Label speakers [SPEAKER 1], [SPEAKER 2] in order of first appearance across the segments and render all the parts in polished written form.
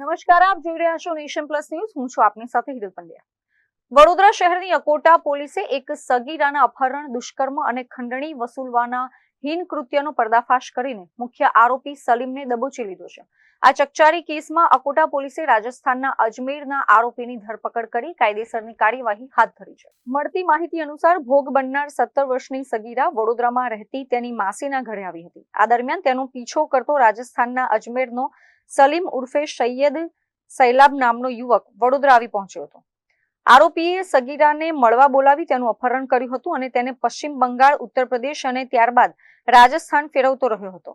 [SPEAKER 1] નમસ્કાર, આપ જોઈ રહ્યા છો નેશન પ્લસ ન્યૂઝ. હું છું આપની સાથે હિરલ પંડ્યા. વડોદરા શહેરની અકોટા પોલીસે એક સગીરાના અપહરણ, દુષ્કર્મ અને ખંડણી વસૂલવાના હીન કૃત્યનો પર્દાફાશ કરીને મુખ્ય આરોપી સલીમને દબોચી લીધો છે. આ ચકચારી કેસમાં અકોટા પોલીસે રાજસ્થાનના અજમેરના આરોપીની ધરપકડ કરી કાયદેસરની કાર્યવાહી હાથ ધરી છે. મળતી માહિતી અનુસાર ભોગ બનનાર 17 વર્ષની સગીરા વડોદરામાં રહેતી તેની માસીના ઘરે આવી હતી. આ દરમિયાન તેનો પીછો કરતો રાજસ્થાનના અજમેરનો સલીમ ઉર્ફે સૈયદ સૈલાબ નામનો યુવક વડોદરા આવી પહોંચ્યો હતો. આરોપીએ સગીરાને મળવા બોલાવી તેનું અપહરણ કર્યું હતું અને તેને પશ્ચિમ બંગાળ, ઉત્તર પ્રદેશ અને ત્યારબાદ રાજસ્થાન ફેરવતો રહ્યો હતો.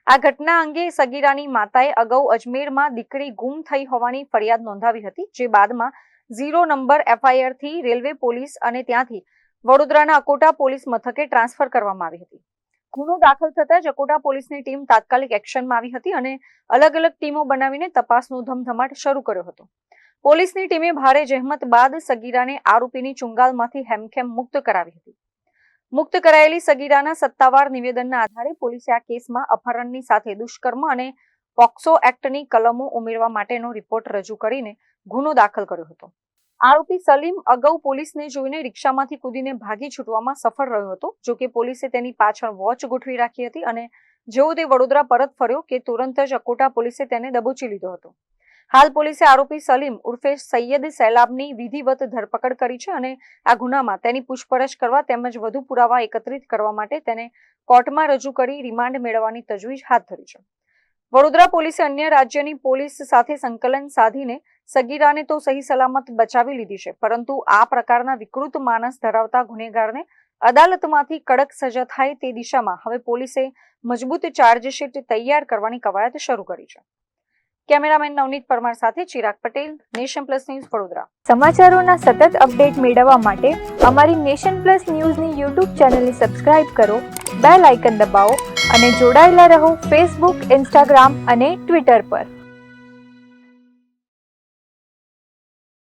[SPEAKER 1] આ ઘટના અંગે સગીરાની માતાએ અગાઉ અજમેરમાં દીકરી ગુમ થઈ હોવાની ફરિયાદ નોંધાવી હતી, જે બાદમાં 0 નંબર FIR થી રેલવે પોલીસ અને ત્યાંથી વડોદરાના અકોટા પોલીસ મથકે ટ્રાન્સફર કરવામાં આવી હતી. ગુનો દાખલ થતા જ અકોટા પોલીસની ટીમ તાત્કાલિક એક્શનમાં આવી હતી અને અલગ અલગ ટીમો બનાવીને તપાસનો ધમધમાટ શરૂ કર્યો હતો. પોલીસની ટીમે ભારે જહેમત બાદ સગીરાને આરોપીની ચુંગાલમાંથી હેમખેમ મુક્ત કરાવી હતી. મુક્ત કરાયેલી સગીરાના સત્તાવાર નિવેદનના આધારે પોલીસે આ કેસમાં અપહરણની સાથે દુષ્કર્મ અને પોક્સો એક્ટની કલમો ઉમેરવા માટેનો રિપોર્ટ રજૂ કરીને ગુનો દાખલ કર્યો હતો. આરોપી સલીમ અગાઉ પોલીસને જોઈને રિક્ષામાંથી કૂદીને ભાગી છૂટવામાં સફળ રહ્યો હતો. જોકે પોલીસે તેની પાછળ વોચ ગોઠવી રાખી હતી અને જેવો તે વડોદરા પરત ફર્યો કે તુરંત જ અકોટા પોલીસે તેને દબોચી લીધો હતો. હાલ પોલીસે આરોપી સલીમ ઉર્ફે સૈયદ સૈલાબની વિધિવત ધરપકડ કરી છે અને આ ગુનામાં તેની પૂછપરછ કરવા તેમજ વધુ પુરાવા એકત્રિત કરવા માટે તેને કોર્ટમાં રજૂ કરી રિમાન્ડ મેળવવાની તજવીજ હાથ ધરી છે. વડોદરા પોલીસે અન્ય રાજ્યની પોલીસ સાથે સંકલન સાધીને સગીરાને તો સહી સલામત બચાવી લીધી છે, પરંતુ આ પ્રકારના વિકૃત માનસ ધરાવતા ગુનેગારને અદાલતમાંથી કડક સજા થાય તે દિશામાં હવે પોલીસે મજબૂત ચાર્જશીટ તૈયાર કરવાની કવાયત શરૂ કરી છે. કેમેરામેન નવનીત પરમાર સાથે Chirag Patel, Nation Plus News, Vadodara.
[SPEAKER 2] સમાચારોના સતત અપડેટ મેળવવા માટે અમારી નેશન પ્લસ ન્યૂઝની YouTube ચેનલને સબસ્ક્રાઇબ કરો, બેલ આઇકન દબાવો અને જોડાયેલા રહો Facebook, Instagram અને Twitter પર.